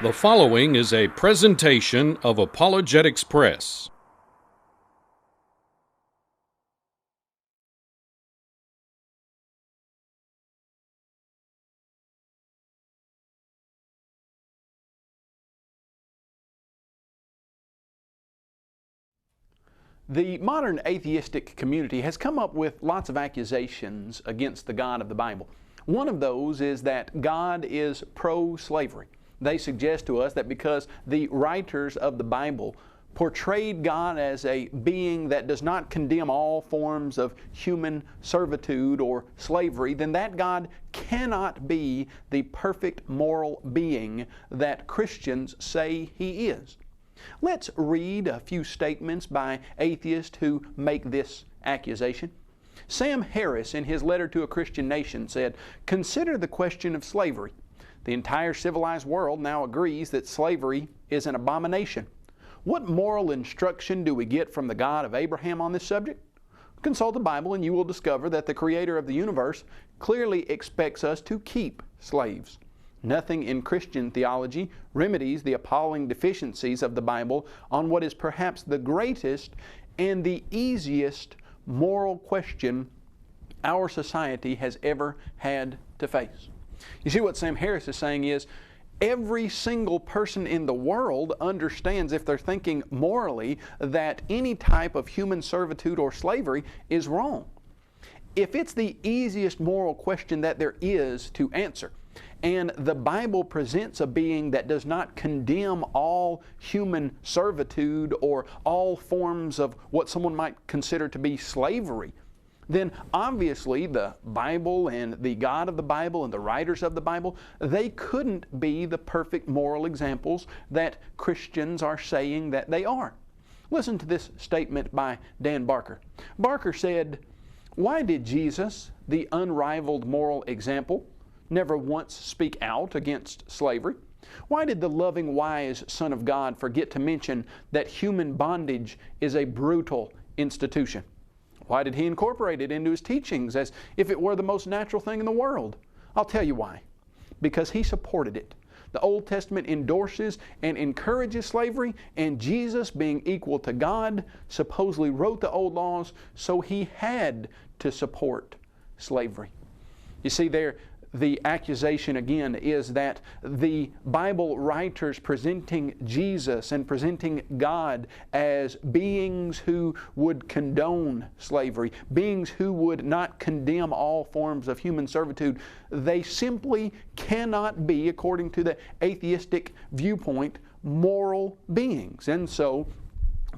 The following is a presentation of Apologetics Press. The modern atheistic community has come up with lots of accusations against the God of the Bible. One of those is that God is pro-slavery. They suggest to us that because the writers of the Bible portrayed God as a being that does not condemn all forms of human servitude or slavery, then that God cannot be the perfect moral being that Christians say He is. Let's read a few statements by atheists who make this accusation. Sam Harris, in his letter to a Christian nation, said, "Consider the question of slavery. The entire civilized world now agrees that slavery is an abomination. What moral instruction do we get from the God of Abraham on this subject? Consult the Bible and you will discover that the Creator of the universe clearly expects us to keep slaves. Nothing in Christian theology remedies the appalling deficiencies of the Bible on what is perhaps the greatest and the easiest moral question our society has ever had to face." You see, what Sam Harris is saying is every single person in the world understands, if they're thinking morally, that any type of human servitude or slavery is wrong. If it's the easiest moral question that there is to answer, and the Bible presents a being that does not condemn all human servitude or all forms of what someone might consider to be slavery, then obviously the Bible and the God of the Bible and the writers of the Bible, they couldn't be the perfect moral examples that Christians are saying that they are. Listen to this statement by Dan Barker. Barker said, "Why did Jesus, the unrivaled moral example, never once speak out against slavery? Why did the loving, wise Son of God forget to mention that human bondage is a brutal institution? Why did He incorporate it into His teachings as if it were the most natural thing in the world? I'll tell you why. Because He supported it. The Old Testament endorses and encourages slavery, and Jesus, being equal to God, supposedly wrote the old laws, so He had to support slavery." You see, the accusation again is that the Bible writers presenting Jesus and presenting God as beings who would condone slavery, beings who would not condemn all forms of human servitude, they simply cannot be, according to the atheistic viewpoint, moral beings. And so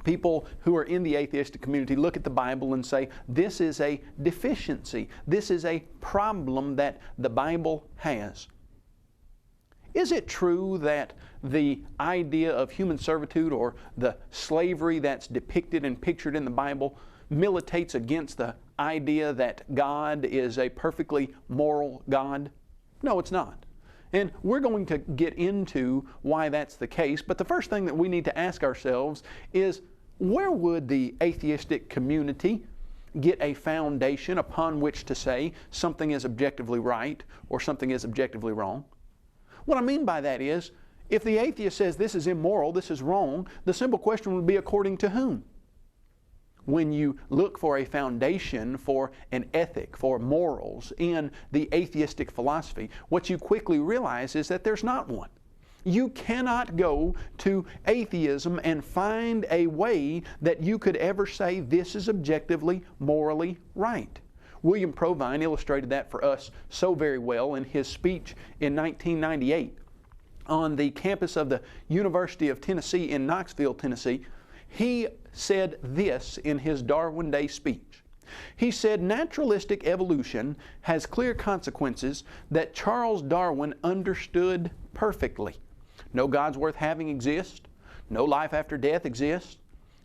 people who are in the atheistic community look at the Bible and say, this is a deficiency. This is a problem that the Bible has. Is it true that the idea of human servitude or the slavery that's depicted and pictured in the Bible militates against the idea that God is a perfectly moral God? No, it's not. And we're going to get into why that's the case, but the first thing that we need to ask ourselves is, where would the atheistic community get a foundation upon which to say something is objectively right or something is objectively wrong? What I mean by that is, if the atheist says this is immoral, this is wrong, the simple question would be, according to whom? When you look for a foundation for an ethic, for morals in the atheistic philosophy, what you quickly realize is that there's not one. You cannot go to atheism and find a way that you could ever say this is objectively, morally right. William Provine illustrated that for us so very well in his speech in 1998 on the campus of the University of Tennessee in Knoxville, Tennessee. He said this in his Darwin Day speech. He said, "Naturalistic evolution has clear consequences that Charles Darwin understood perfectly. No gods worth having exist. No life after death exists.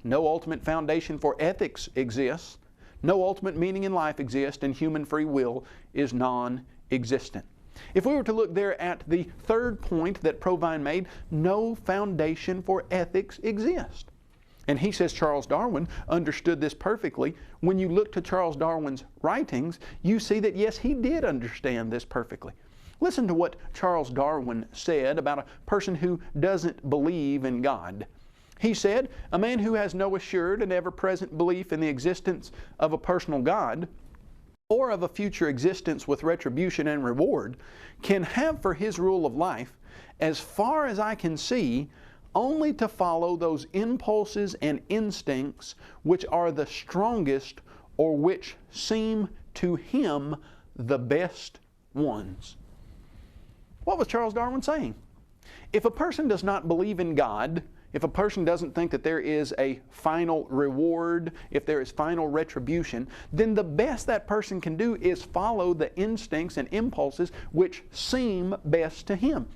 No ultimate foundation for ethics exists. No ultimate meaning in life exists, and human free will is non-existent." If we were to look there at the third point that Provine made, no foundation for ethics exists. And he says Charles Darwin understood this perfectly. When you look to Charles Darwin's writings, you see that yes, he did understand this perfectly. Listen to what Charles Darwin said about a person who doesn't believe in God. He said, "A man who has no assured and ever-present belief in the existence of a personal God, or of a future existence with retribution and reward, can have for his rule of life, as far as I can see, only to follow those impulses and instincts which are the strongest or which seem to him the best ones." What was Charles Darwin saying? If a person does not believe in God, if a person doesn't think that there is a final reward, if there is final retribution, then the best that person can do is follow the instincts and impulses which seem best to him.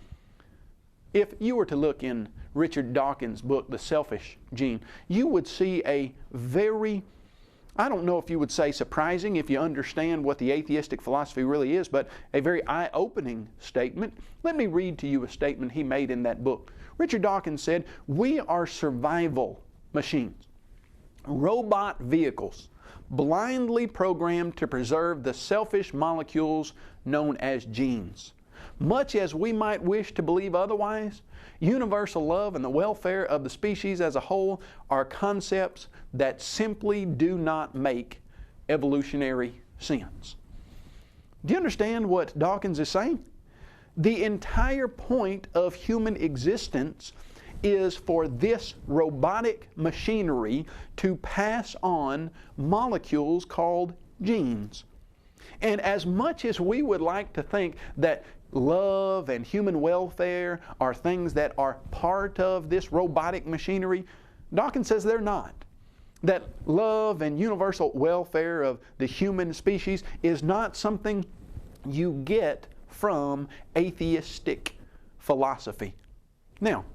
If you were to look in Richard Dawkins' book, The Selfish Gene, you would see a very, I don't know if you would say surprising if you understand what the atheistic philosophy really is, but a very eye-opening statement. Let me read to you a statement he made in that book. Richard Dawkins said, "We are survival machines, robot vehicles, blindly programmed to preserve the selfish molecules known as genes. Much as we might wish to believe otherwise, universal love and the welfare of the species as a whole are concepts that simply do not make evolutionary sense." Do you understand what Dawkins is saying? The entire point of human existence is for this robotic machinery to pass on molecules called genes. And as much as we would like to think that love and human welfare are things that are part of this robotic machinery, Dawkins says they're not. That love and universal welfare of the human species is not something you get from atheistic philosophy. Now,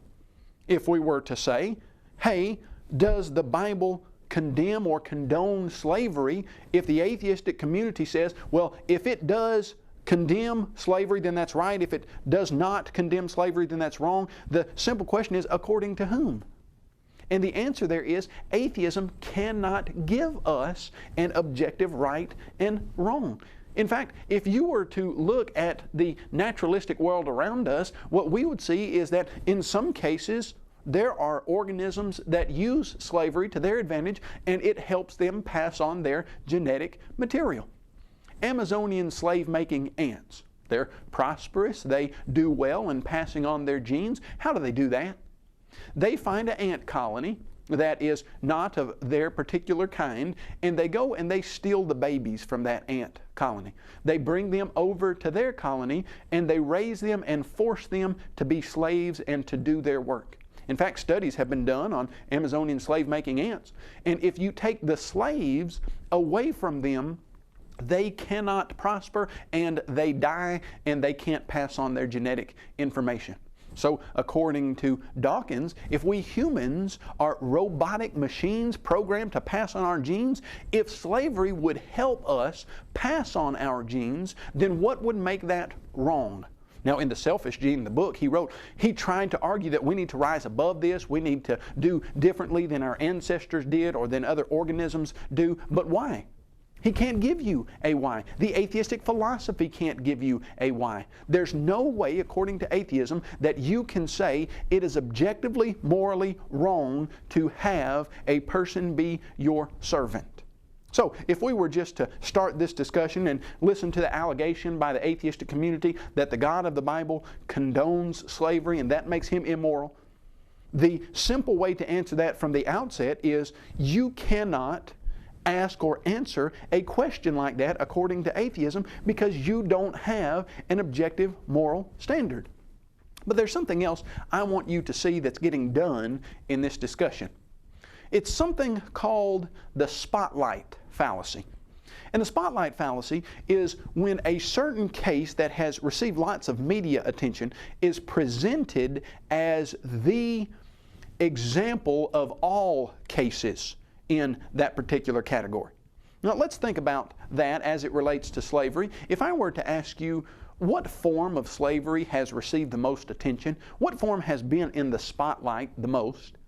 if we were to say, hey, does the Bible condemn or condone slavery? If the atheistic community says, well, if it does condemn slavery, then that's right. If it does not condemn slavery, then that's wrong. The simple question is, according to whom? And the answer there is, atheism cannot give us an objective right and wrong. In fact, if you were to look at the naturalistic world around us, what we would see is that in some cases, there are organisms that use slavery to their advantage, and it helps them pass on their genetic material. Amazonian slave-making ants. They're prosperous, they do well in passing on their genes. How do they do that? They find an ant colony that is not of their particular kind, and they go and they steal the babies from that ant colony. They bring them over to their colony, and they raise them and force them to be slaves and to do their work. In fact, studies have been done on Amazonian slave-making ants, and if you take the slaves away from them, they cannot prosper, and they die, and they can't pass on their genetic information. So according to Dawkins, if we humans are robotic machines programmed to pass on our genes, if slavery would help us pass on our genes, then what would make that wrong? Now, in The Selfish Gene, the book, he tried to argue that we need to rise above this, we need to do differently than our ancestors did or than other organisms do. But why? He can't give you a why. The atheistic philosophy can't give you a why. There's no way, according to atheism, that you can say it is objectively, morally wrong to have a person be your servant. So, if we were just to start this discussion and listen to the allegation by the atheistic community that the God of the Bible condones slavery and that makes him immoral, the simple way to answer that from the outset is you cannot ask or answer a question like that according to atheism because you don't have an objective moral standard. But there's something else I want you to see that's getting done in this discussion. It's something called the spotlight fallacy. And the spotlight fallacy is when a certain case that has received lots of media attention is presented as the example of all cases in that particular category. Now let's think about that as it relates to slavery. If I were to ask you, what form of slavery has received the most attention? What form has been in the spotlight the most?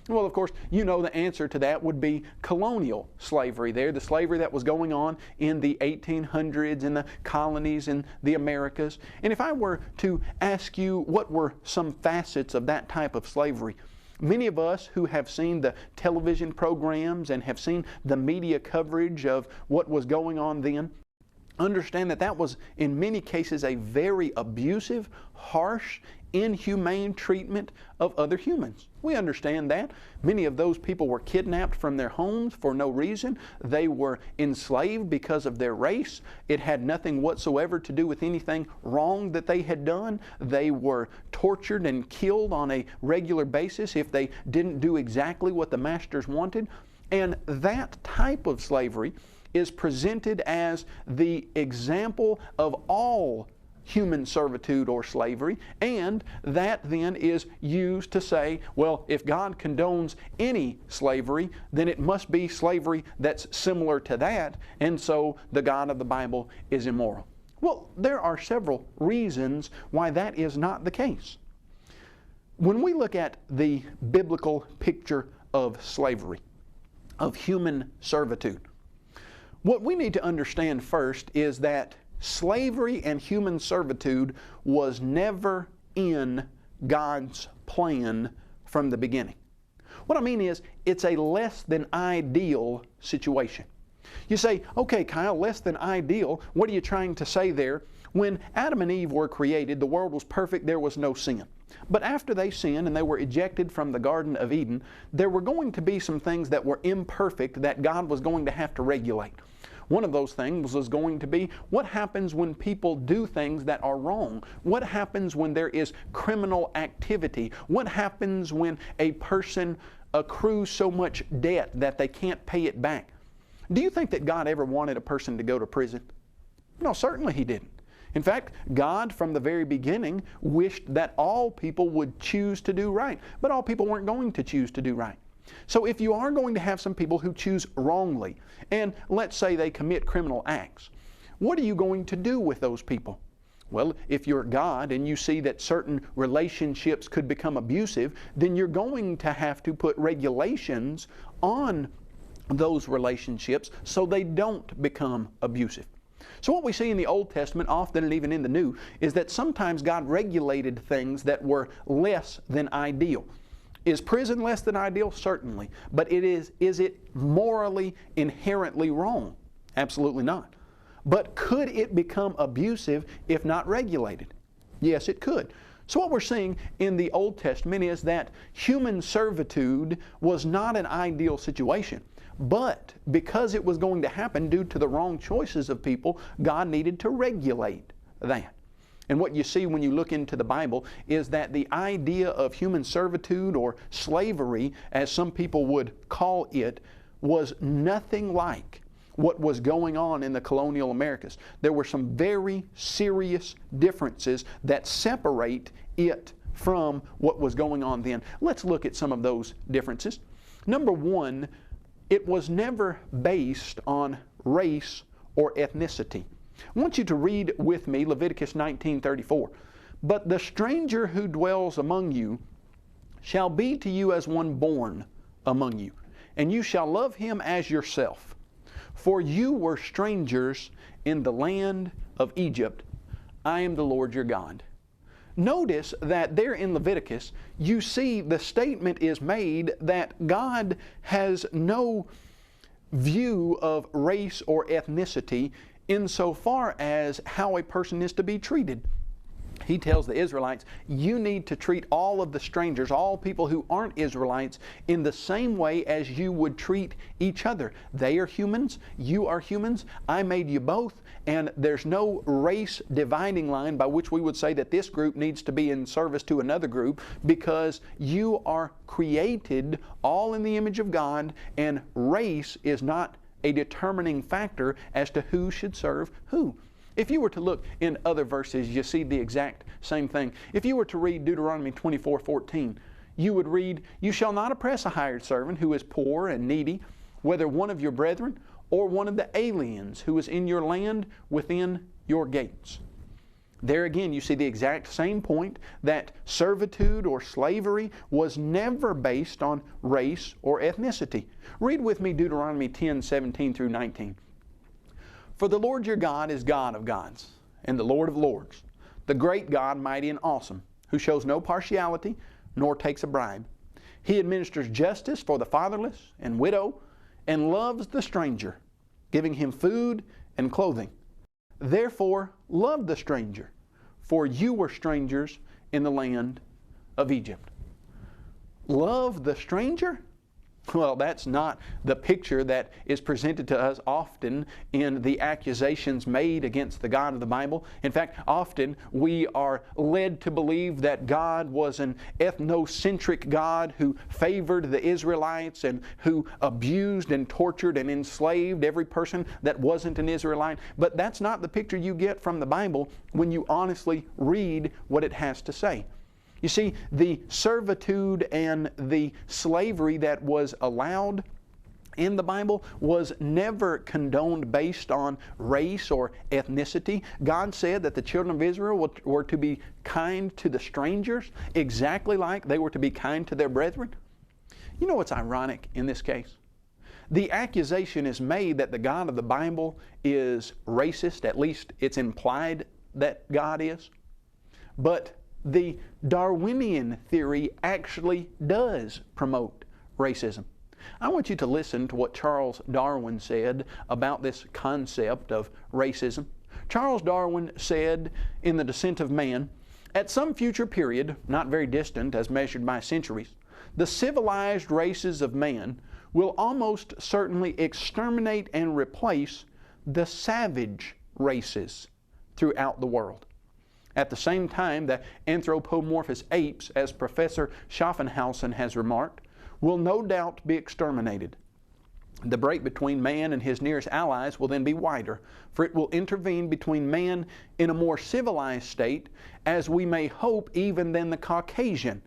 Well, of course, you know the answer to that would be colonial slavery there, the slavery that was going on in the 1800s in the colonies in the Americas. And if I were to ask you what were some facets of that type of slavery, many of us who have seen the television programs and have seen the media coverage of what was going on then, understand that that was in many cases a very abusive, harsh, inhumane treatment of other humans. We understand that. Many of those people were kidnapped from their homes for no reason. They were enslaved because of their race. It had nothing whatsoever to do with anything wrong that they had done. They were tortured and killed on a regular basis if they didn't do exactly what the masters wanted. And that type of slavery is presented as the example of all human servitude or slavery, and that then is used to say, well, if God condones any slavery, then it must be slavery that's similar to that, and so the God of the Bible is immoral. Well, there are several reasons why that is not the case. When we look at the biblical picture of slavery, of human servitude, what we need to understand first is that slavery and human servitude was never in God's plan from the beginning. What I mean is, it's a less than ideal situation. You say, okay, Kyle, less than ideal. What are you trying to say there? When Adam and Eve were created, the world was perfect, there was no sin. But after they sinned and they were ejected from the Garden of Eden, there were going to be some things that were imperfect that God was going to have to regulate. One of those things was going to be, what happens when people do things that are wrong? What happens when there is criminal activity? What happens when a person accrues so much debt that they can't pay it back? Do you think that God ever wanted a person to go to prison? No, certainly He didn't. In fact, God from the very beginning wished that all people would choose to do right, but all people weren't going to choose to do right. So if you are going to have some people who choose wrongly, and let's say they commit criminal acts, what are you going to do with those people? Well, if you're God and you see that certain relationships could become abusive, then you're going to have to put regulations on those relationships so they don't become abusive. So what we see in the Old Testament, often and even in the New, is that sometimes God regulated things that were less than ideal. Is prison less than ideal? Certainly. But is it morally inherently wrong? Absolutely not. But could it become abusive if not regulated? Yes, it could. So what we're seeing in the Old Testament is that human servitude was not an ideal situation. But because it was going to happen due to the wrong choices of people, God needed to regulate that. And what you see when you look into the Bible is that the idea of human servitude or slavery, as some people would call it, was nothing like what was going on in the colonial Americas. There were some very serious differences that separate it from what was going on then. Let's look at some of those differences. Number one, it was never based on race or ethnicity. I want you to read with me Leviticus 19:34. But the stranger who dwells among you shall be to you as one born among you, and you shall love him as yourself. For you were strangers in the land of Egypt. I am the Lord your God. Notice that there in Leviticus, you see the statement is made that God has no view of race or ethnicity insofar as how a person is to be treated. He tells the Israelites, you need to treat all of the strangers, all people who aren't Israelites, in the same way as you would treat each other. They are humans, you are humans, I made you both, and there's no race dividing line by which we would say that this group needs to be in service to another group, because you are created all in the image of God, and race is not a determining factor as to who should serve who. If you were to look in other verses, you see the exact same thing. If you were to read Deuteronomy 24:14, you would read, you shall not oppress a hired servant who is poor and needy, whether one of your brethren or one of the aliens who is in your land within your gates. There again, you see the exact same point, that servitude or slavery was never based on race or ethnicity. Read with me Deuteronomy 10:17 through 19. For the Lord your God is God of gods, and the Lord of lords, the great God, mighty and awesome, who shows no partiality, nor takes a bribe. He administers justice for the fatherless and widow, and loves the stranger, giving him food and clothing. Therefore, love the stranger, for you were strangers in the land of Egypt. Love the stranger? Well, that's not the picture that is presented to us often in the accusations made against the God of the Bible. In fact, often we are led to believe that God was an ethnocentric God who favored the Israelites and who abused and tortured and enslaved every person that wasn't an Israelite. But that's not the picture you get from the Bible when you honestly read what it has to say. You see, the servitude and the slavery that was allowed in the Bible was never condoned based on race or ethnicity. God said that the children of Israel were to be kind to the strangers, exactly like they were to be kind to their brethren. You know what's ironic in this case? The accusation is made that the God of the Bible is racist, at least it's implied that God is. But the Darwinian theory actually does promote racism. I want you to listen to what Charles Darwin said about this concept of racism. Charles Darwin said in The Descent of Man, "At some future period, not very distant as measured by centuries, the civilized races of man will almost certainly exterminate and replace the savage races throughout the world. At the same time, the anthropomorphous apes, as Professor Schaffenhausen has remarked, will no doubt be exterminated. The break between man and his nearest allies will then be wider, for it will intervene between man in a more civilized state, as we may hope even than the Caucasian,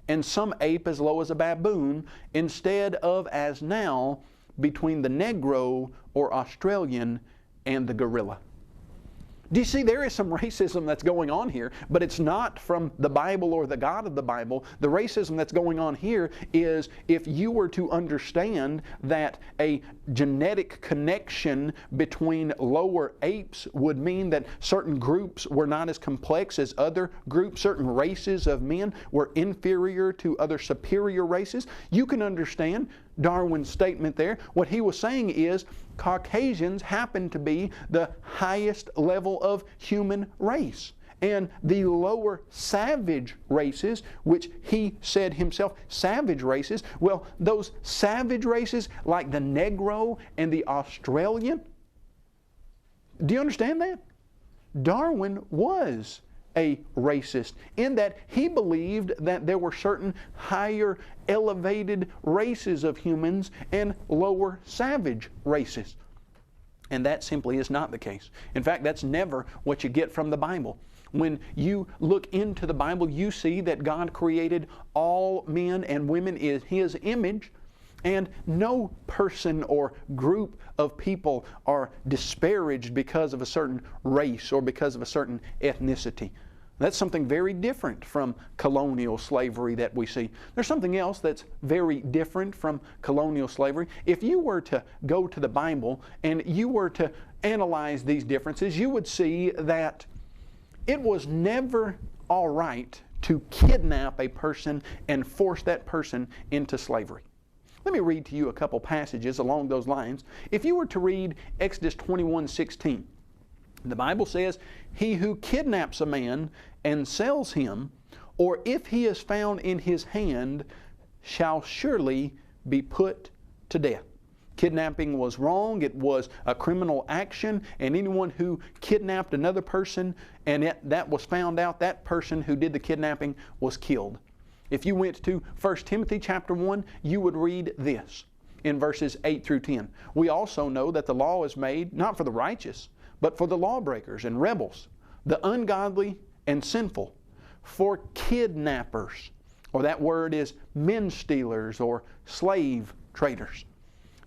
and some ape as low as a baboon, instead of as now between the Negro or Australian and the gorilla." Do you see, there is some racism that's going on here, but it's not from the Bible or the God of the Bible. The racism that's going on here is if you were to understand that a genetic connection between lower apes would mean that certain groups were not as complex as other groups, certain races of men were inferior to other superior races, you can understand Darwin's statement there. What he was saying is Caucasians happen to be the highest level of human race. And the lower savage races, which he said himself, savage races, well, those savage races like the Negro and the Australian, do you understand that? Darwin was a racist in that he believed that there were certain higher elevated races of humans and lower savage races. And that simply is not the case. In fact, that's never what you get from the Bible. When you look into the Bible, you see that God created all men and women in His image, and no person or group of people are disparaged because of a certain race or because of a certain ethnicity. That's something very different from colonial slavery that we see. There's something else that's very different from colonial slavery. If you were to go to the Bible and you were to analyze these differences, you would see that it was never all right to kidnap a person and force that person into slavery. Let me read to you a couple passages along those lines. If you were to read Exodus 21:16, the Bible says, "He who kidnaps a man and sells him, or if he is found in his hand, shall surely be put to death." Kidnapping was wrong. It was a criminal action, and anyone who kidnapped another person and that was found out, that person who did the kidnapping was killed. If you went to 1 Timothy chapter 1, you would read this in verses 8 through 10. "We also know that the law is made not for the righteous, but for the lawbreakers and rebels, the ungodly and sinful, for kidnappers," or that word is men stealers or slave traders,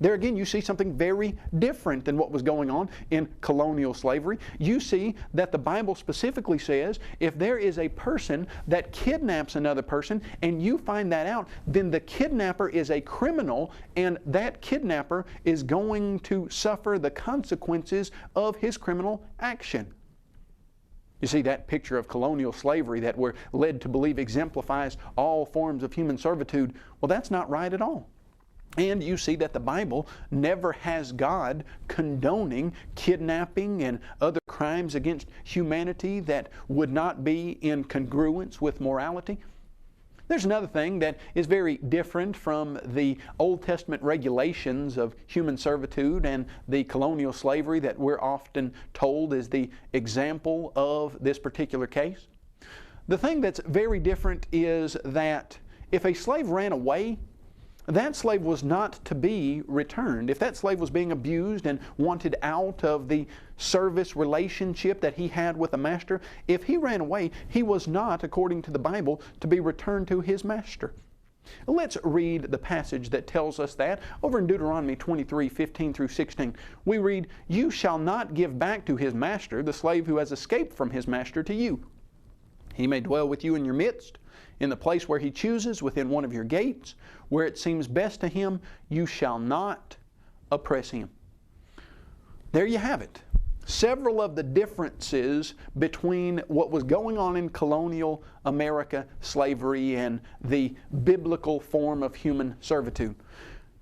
There again, you see something very different than what was going on in colonial slavery. You see that the Bible specifically says if there is a person that kidnaps another person and you find that out, then the kidnapper is a criminal and that kidnapper is going to suffer the consequences of his criminal action. You see, that picture of colonial slavery that we're led to believe exemplifies all forms of human servitude. Well, that's not right at all. And you see that the Bible never has God condoning kidnapping and other crimes against humanity that would not be in congruence with morality. There's another thing that is very different from the Old Testament regulations of human servitude and the colonial slavery that we're often told is the example of this particular case. The thing that's very different is that if a slave ran away, that slave was not to be returned. If that slave was being abused and wanted out of the service relationship that he had with the master, if he ran away, he was not, according to the Bible, to be returned to his master. Let's read the passage that tells us that. Over in Deuteronomy 23:15 through 16, we read, "You shall not give back to his master the slave who has escaped from his master to you. He may dwell with you in your midst, in the place where he chooses, within one of your gates, where it seems best to him. You shall not oppress him." There you have it. Several of the differences between what was going on in colonial America, slavery, and the biblical form of human servitude.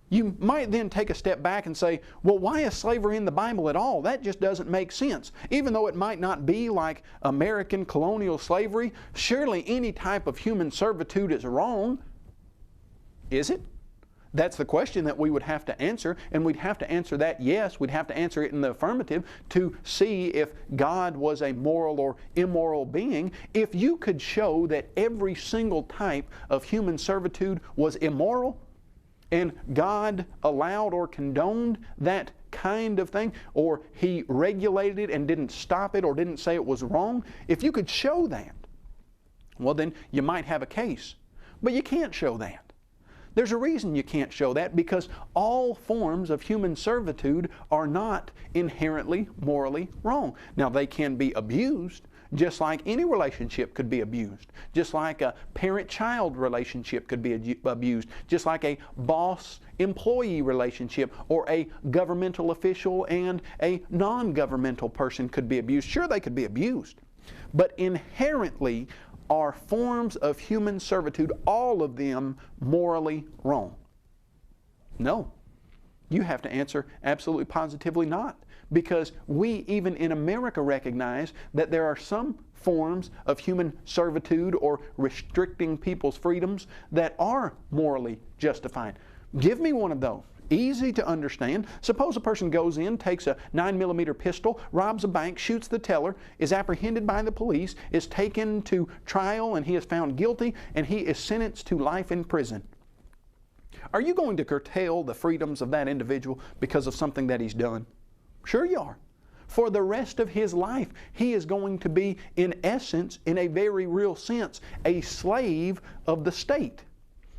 You might then take a step back and say, well, why is slavery in the Bible at all? That just doesn't make sense. Even though it might not be like American colonial slavery, surely any type of human servitude is wrong. Is it? That's the question that we would have to answer, and we'd have to answer that yes. We'd have to answer it in the affirmative to see if God was a moral or immoral being. If you could show that every single type of human servitude was immoral, and God allowed or condoned that kind of thing, or He regulated it and didn't stop it or didn't say it was wrong, if you could show that, well then you might have a case. But you can't show that. There's a reason you can't show that, because all forms of human servitude are not inherently morally wrong. Now they can be abused, just like any relationship could be abused. Just like a parent-child relationship could be abused. Just like a boss-employee relationship, or a governmental official and a non-governmental person could be abused. Sure, they could be abused. But inherently are forms of human servitude, all of them morally wrong? No. You have to answer absolutely positively not. Because we, even in America, recognize that there are some forms of human servitude or restricting people's freedoms that are morally justified. Give me one of those. Easy to understand. Suppose a person goes in, takes a 9mm pistol, robs a bank, shoots the teller, is apprehended by the police, is taken to trial, and he is found guilty, and he is sentenced to life in prison. Are you going to curtail the freedoms of that individual because of something that he's done? Sure you are. For the rest of his life, he is going to be, in essence, in a very real sense, a slave of the state.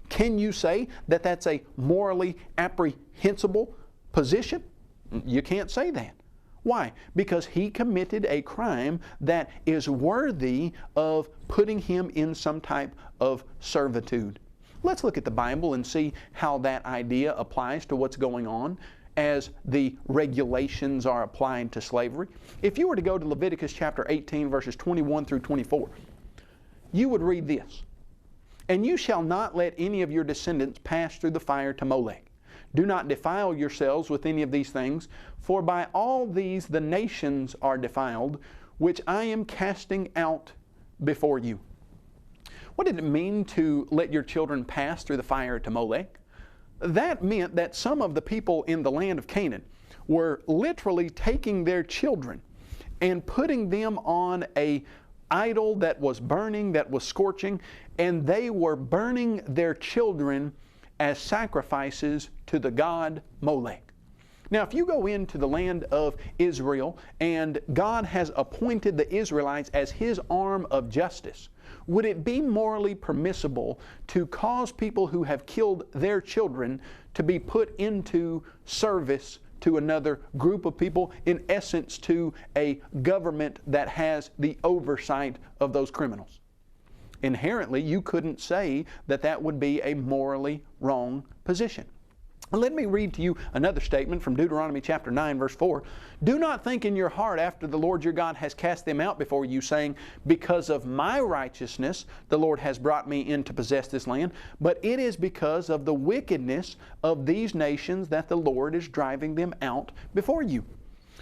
Can you say that that's a morally apprehensible position? You can't say that. Why? Because he committed a crime that is worthy of putting him in some type of servitude. Let's look at the Bible and see how that idea applies to what's going on as the regulations are applied to slavery. If you were to go to Leviticus chapter 18, verses 21 through 24, you would read this. "And you shall not let any of your descendants pass through the fire to Molech. Do not defile yourselves with any of these things, for by all these the nations are defiled, which I am casting out before you." What did it mean to let your children pass through the fire to Molech? That meant that some of the people in the land of Canaan were literally taking their children and putting them on a idol that was burning, that was scorching, and they were burning their children as sacrifices to the god Molech. Now, if you go into the land of Israel and God has appointed the Israelites as His arm of justice, would it be morally permissible to cause people who have killed their children to be put into service to another group of people, in essence to a government that has the oversight of those criminals? Inherently, you couldn't say that that would be a morally wrong position. Let me read to you another statement from Deuteronomy chapter 9, verse 4. Do not think in your heart after the Lord your God has cast them out before you, saying, because of my righteousness the Lord has brought me in to possess this land, but it is because of the wickedness of these nations that the Lord is driving them out before you.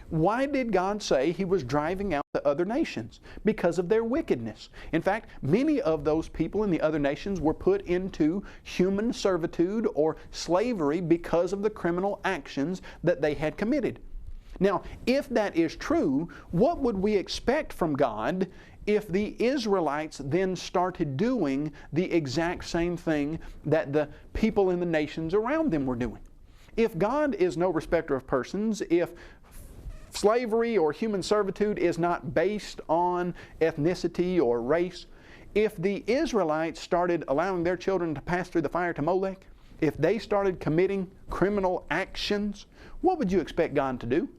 Why did God say He was driving out the other nations? Because of their wickedness. In fact, many of those people in the other nations were put into human servitude or slavery because of the criminal actions that they had committed. Now, if that is true, what would we expect from God if the Israelites then started doing the exact same thing that the people in the nations around them were doing? If God is no respecter of persons, if slavery or human servitude is not based on ethnicity or race, if the Israelites started allowing their children to pass through the fire to Molech, if they started committing criminal actions, what would you expect God to do?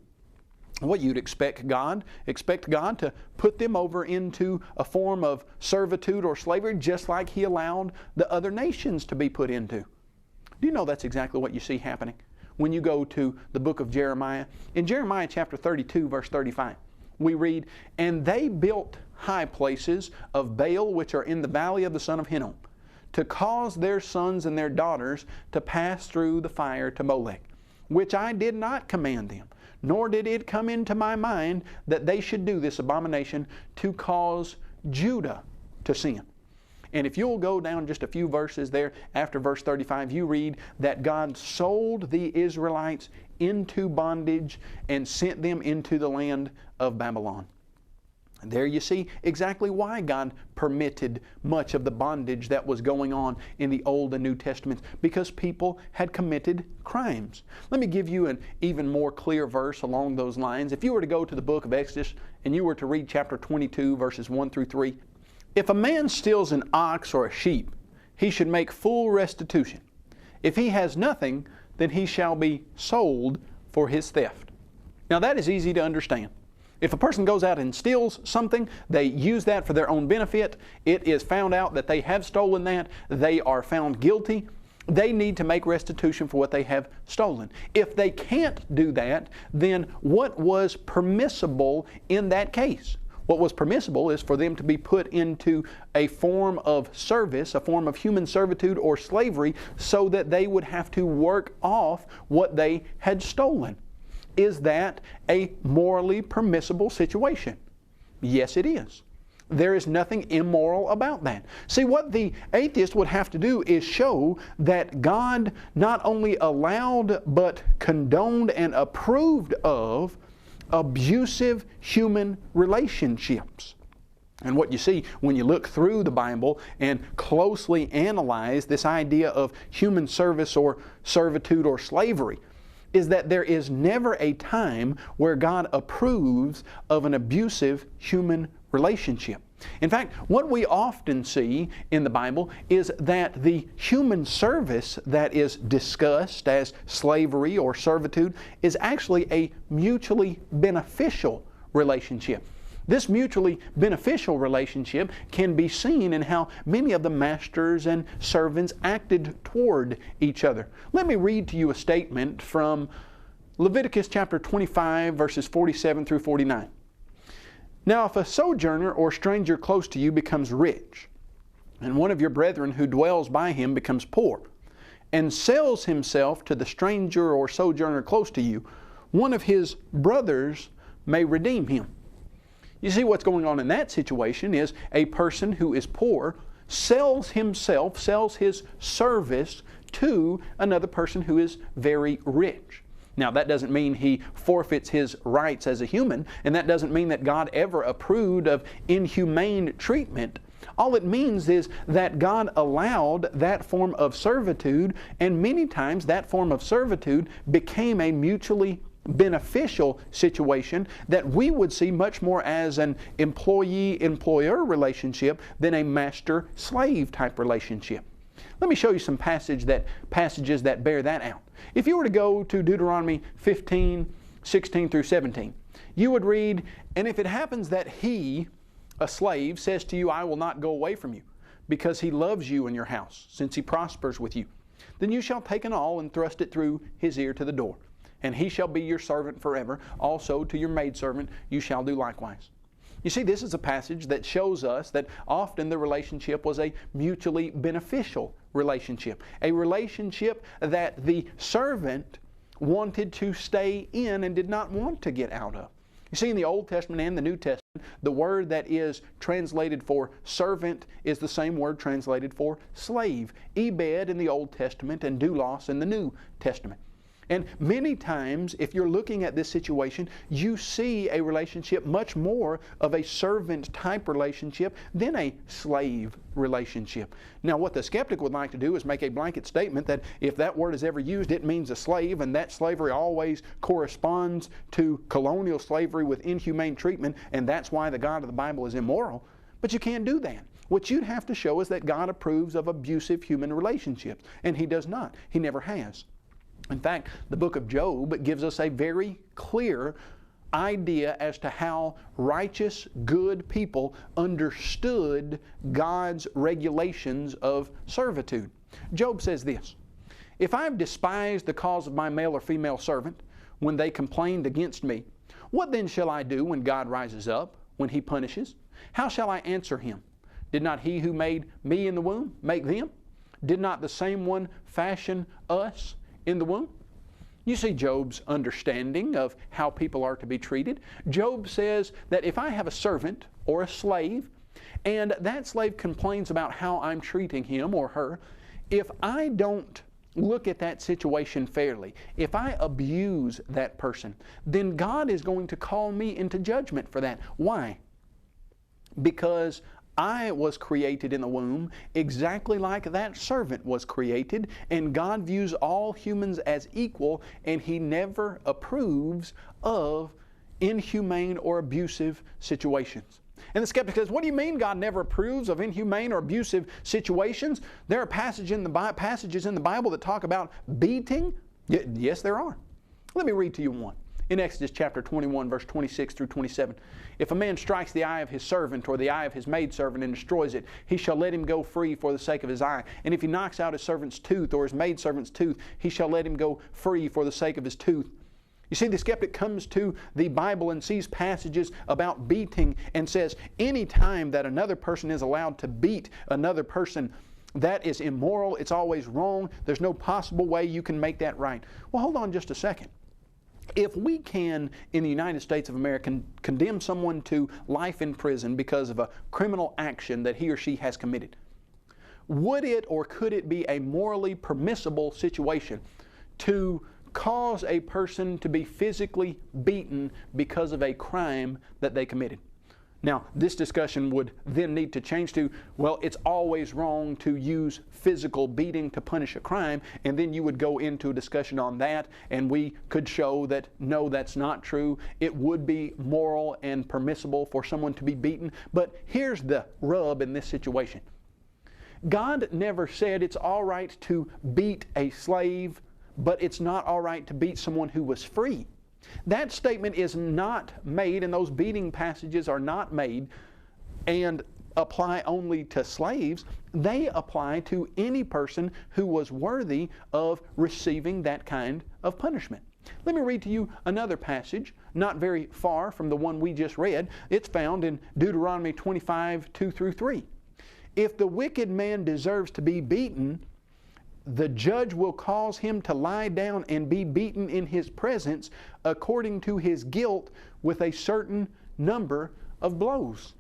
Well, you'd expect God to put them over into a form of servitude or slavery, just like He allowed the other nations to be put into. Do you know that's exactly what you see happening when you go to the book of Jeremiah? In Jeremiah chapter 32, verse 35, we read, and they built high places of Baal which are in the valley of the son of Hinnom, to cause their sons and their daughters to pass through the fire to Molech, which I did not command them, nor did it come into my mind that they should do this abomination to cause Judah to sin. And if you'll go down just a few verses there after verse 35, you read that God sold the Israelites into bondage and sent them into the land of Babylon. And there you see exactly why God permitted much of the bondage that was going on in the Old and New Testaments, because people had committed crimes. Let me give you an even more clear verse along those lines. If you were to go to the book of Exodus and you were to read chapter 22, verses 1 through 3, if a man steals an ox or a sheep, he should make full restitution. If he has nothing, then he shall be sold for his theft. Now that is easy to understand. If a person goes out and steals something, they use that for their own benefit, it is found out that they have stolen that, they are found guilty, they need to make restitution for what they have stolen. If they can't do that, then what was permissible in that case? What was permissible is for them to be put into a form of service, a form of human servitude or slavery, so that they would have to work off what they had stolen. Is that a morally permissible situation? Yes, it is. There is nothing immoral about that. See, what the atheist would have to do is show that God not only allowed but condoned and approved of abusive human relationships. And what you see when you look through the Bible and closely analyze this idea of human service or servitude or slavery is that there is never a time where God approves of an abusive human relationship. In fact, what we often see in the Bible is that the human service that is discussed as slavery or servitude is actually a mutually beneficial relationship. This mutually beneficial relationship can be seen in how many of the masters and servants acted toward each other. Let me read to you a statement from Leviticus chapter 25, verses 47 through 49. Now, if a sojourner or stranger close to you becomes rich, and one of your brethren who dwells by him becomes poor, and sells himself to the stranger or sojourner close to you, one of his brothers may redeem him. You see, what's going on in that situation is a person who is poor sells himself, sells his service to another person who is very rich. Now, that doesn't mean he forfeits his rights as a human, and that doesn't mean that God ever approved of inhumane treatment. All it means is that God allowed that form of servitude, and many times that form of servitude became a mutually beneficial situation that we would see much more as an employee-employer relationship than a master-slave type relationship. Let me show you some passages that bear that out. If you were to go to Deuteronomy 15, 16 through 17, you would read, "And if it happens that he, a slave, says to you, I will not go away from you, because he loves you and your house, since he prospers with you, then you shall take an awl and thrust it through his ear to the door. And he shall be your servant forever. Also to your maidservant you shall do likewise." You see, this is a passage that shows us that often the relationship was a mutually beneficial relationship. A relationship that the servant wanted to stay in and did not want to get out of. You see, in the Old Testament and the New Testament, the word that is translated for servant is the same word translated for slave. Ebed in the Old Testament and doulos in the New Testament. And many times, if you're looking at this situation, you see a relationship much more of a servant-type relationship than a slave relationship. Now, what the skeptic would like to do is make a blanket statement that if that word is ever used, it means a slave, and that slavery always corresponds to colonial slavery with inhumane treatment, and that's why the God of the Bible is immoral. But you can't do that. What you'd have to show is that God approves of abusive human relationships, and He does not. He never has. In fact, the book of Job gives us a very clear idea as to how righteous, good people understood God's regulations of servitude. Job says this, "If I have despised the cause of my male or female servant when they complained against me, what then shall I do when God rises up, when He punishes? How shall I answer Him? Did not He who made me in the womb make them? Did not the same one fashion us in the womb?" You see Job's understanding of how people are to be treated. Job says that if I have a servant or a slave, and that slave complains about how I'm treating him or her, if I don't look at that situation fairly, if I abuse that person, then God is going to call me into judgment for that. Why? Because I was created in the womb exactly like that servant was created, and God views all humans as equal, and He never approves of inhumane or abusive situations. And the skeptic says, what do you mean God never approves of inhumane or abusive situations? There are passages in the Bible that talk about beating. Yes, there are. Let me read to you one. In Exodus chapter 21, verse 26 through 27, "If a man strikes the eye of his servant or the eye of his maidservant and destroys it, he shall let him go free for the sake of his eye. And if he knocks out his servant's tooth or his maidservant's tooth, he shall let him go free for the sake of his tooth." You see, the skeptic comes to the Bible and sees passages about beating and says, any time that another person is allowed to beat another person, that is immoral, it's always wrong, there's no possible way you can make that right. Well, hold on just a second. If we can, in the United States of America, condemn someone to life in prison because of a criminal action that he or she has committed, would it or could it be a morally permissible situation to cause a person to be physically beaten because of a crime that they committed? Now, this discussion would then need to change to, well, it's always wrong to use physical beating to punish a crime, and then you would go into a discussion on that, and we could show that, no, that's not true. It would be moral and permissible for someone to be beaten. But here's the rub in this situation. God never said it's all right to beat a slave, but it's not all right to beat someone who was free. That statement is not made, and those beating passages are not made and apply only to slaves. They apply to any person who was worthy of receiving that kind of punishment. Let me read to you another passage, not very far from the one we just read. It's found in Deuteronomy 25, 2 through 3. "If the wicked man deserves to be beaten, the judge will cause him to lie down and be beaten in his presence according to his guilt with a certain number of blows."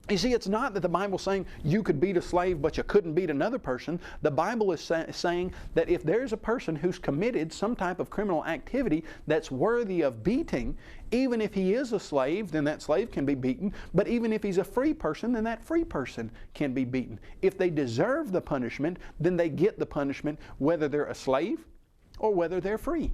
You see, it's not that the Bible's saying you could beat a slave but you couldn't beat another person. The Bible is saying that if there's a person who's committed some type of criminal activity that's worthy of beating, even if he is a slave, then that slave can be beaten. But even if he's a free person, then that free person can be beaten. If they deserve the punishment, then they get the punishment whether they're a slave or whether they're free.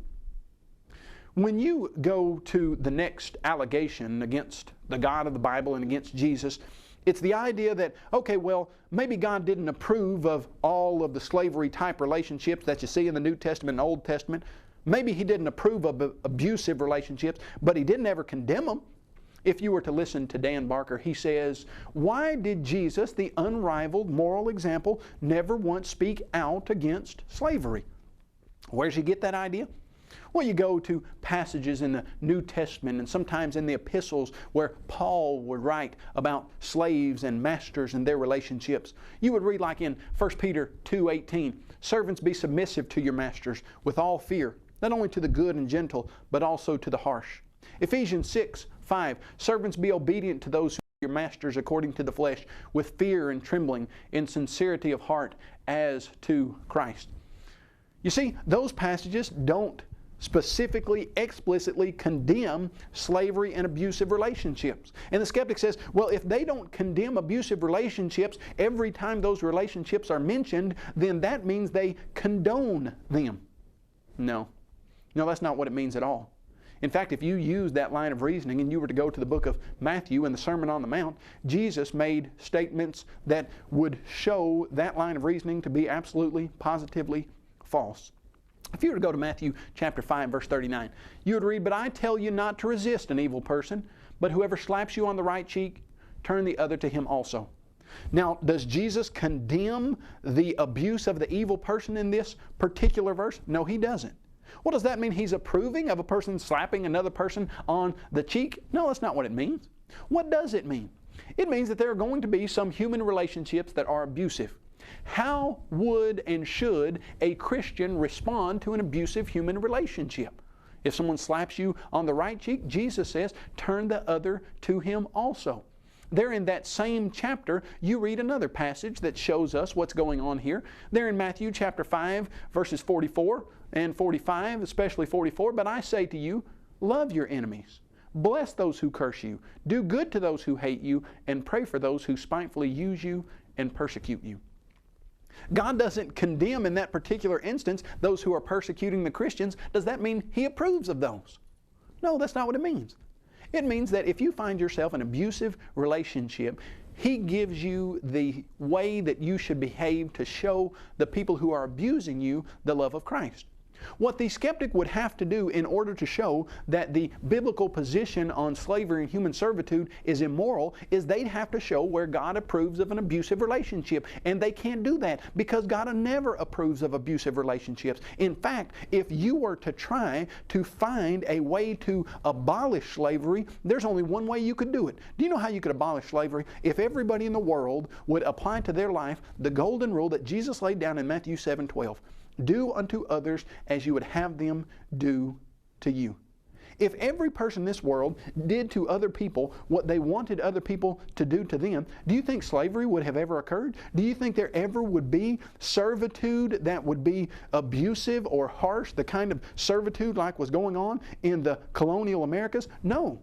When you go to the next allegation against the God of the Bible and against Jesus, it's the idea that, okay, well, maybe God didn't approve of all of the slavery type relationships that you see in the New Testament and Old Testament. Maybe He didn't approve of abusive relationships, but He didn't ever condemn them. If you were to listen to Dan Barker, he says, why did Jesus, the unrivaled moral example, never once speak out against slavery? Where does he get that idea? Well, you go to passages in the New Testament and sometimes in the epistles where Paul would write about slaves and masters and their relationships. You would read like in 1 Peter 2:18, servants, be submissive to your masters with all fear, not only to the good and gentle, but also to the harsh. Ephesians 6:5, servants, be obedient to those who are your masters according to the flesh, with fear and trembling, in sincerity of heart, as to Christ. You see, those passages don't specifically, explicitly condemn slavery and abusive relationships. And the skeptic says, well, if they don't condemn abusive relationships every time those relationships are mentioned, then that means they condone them. No, that's not what it means at all. In fact, if you use that line of reasoning and you were to go to the book of Matthew and the Sermon on the Mount, Jesus made statements that would show that line of reasoning to be absolutely, positively false. If you were to go to Matthew chapter 5, verse 39, you would read, but I tell you not to resist an evil person, but whoever slaps you on the right cheek, turn the other to him also. Now, does Jesus condemn the abuse of the evil person in this particular verse? No, He doesn't. Well, does that mean He's approving of a person slapping another person on the cheek? No, that's not what it means. What does it mean? It means that there are going to be some human relationships that are abusive. How would and should a Christian respond to an abusive human relationship? If someone slaps you on the right cheek, Jesus says, turn the other to him also. There in that same chapter, you read another passage that shows us what's going on here. There in Matthew chapter 5, verses 44 and 45, especially 44, but I say to you, love your enemies. Bless those who curse you. Do good to those who hate you, and pray for those who spitefully use you and persecute you. God doesn't condemn in that particular instance those who are persecuting the Christians. Does that mean He approves of those? No, that's not what it means. It means that if you find yourself in an abusive relationship, He gives you the way that you should behave to show the people who are abusing you the love of Christ. What the skeptic would have to do in order to show that the biblical position on slavery and human servitude is immoral is they'd have to show where God approves of an abusive relationship. And they can't do that because God never approves of abusive relationships. In fact, if you were to try to find a way to abolish slavery, there's only one way you could do it. Do you know how you could abolish slavery? If everybody in the world would apply to their life the golden rule that Jesus laid down in Matthew 7:12. Do unto others as you would have them do to you. If every person in this world did to other people what they wanted other people to do to them, do you think slavery would have ever occurred? Do you think there ever would be servitude that would be abusive or harsh, the kind of servitude like was going on in the colonial Americas? No.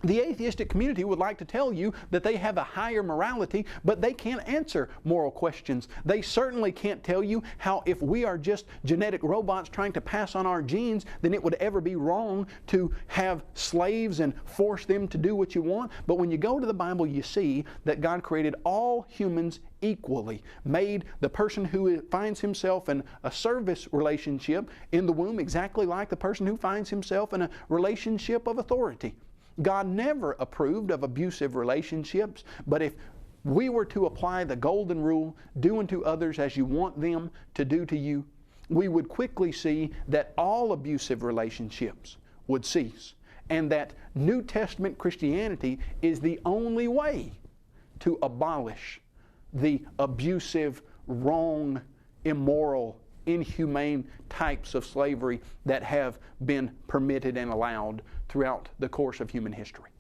The atheistic community would like to tell you that they have a higher morality, but they can't answer moral questions. They certainly can't tell you how if we are just genetic robots trying to pass on our genes, then it would ever be wrong to have slaves and force them to do what you want. But when you go to the Bible, you see that God created all humans equally, made the person who finds himself in a service relationship in the womb exactly like the person who finds himself in a relationship of authority. God never approved of abusive relationships, but if we were to apply the golden rule, do unto others as you want them to do to you, we would quickly see that all abusive relationships would cease, and that New Testament Christianity is the only way to abolish the abusive, wrong, immoral, inhumane types of slavery that have been permitted and allowed throughout the course of human history.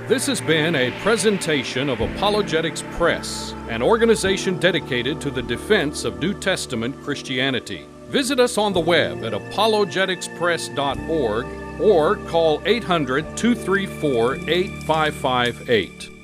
This has been a presentation of Apologetics Press, an organization dedicated to the defense of New Testament Christianity. Visit us on the web at apologeticspress.org or call 800-234-8558.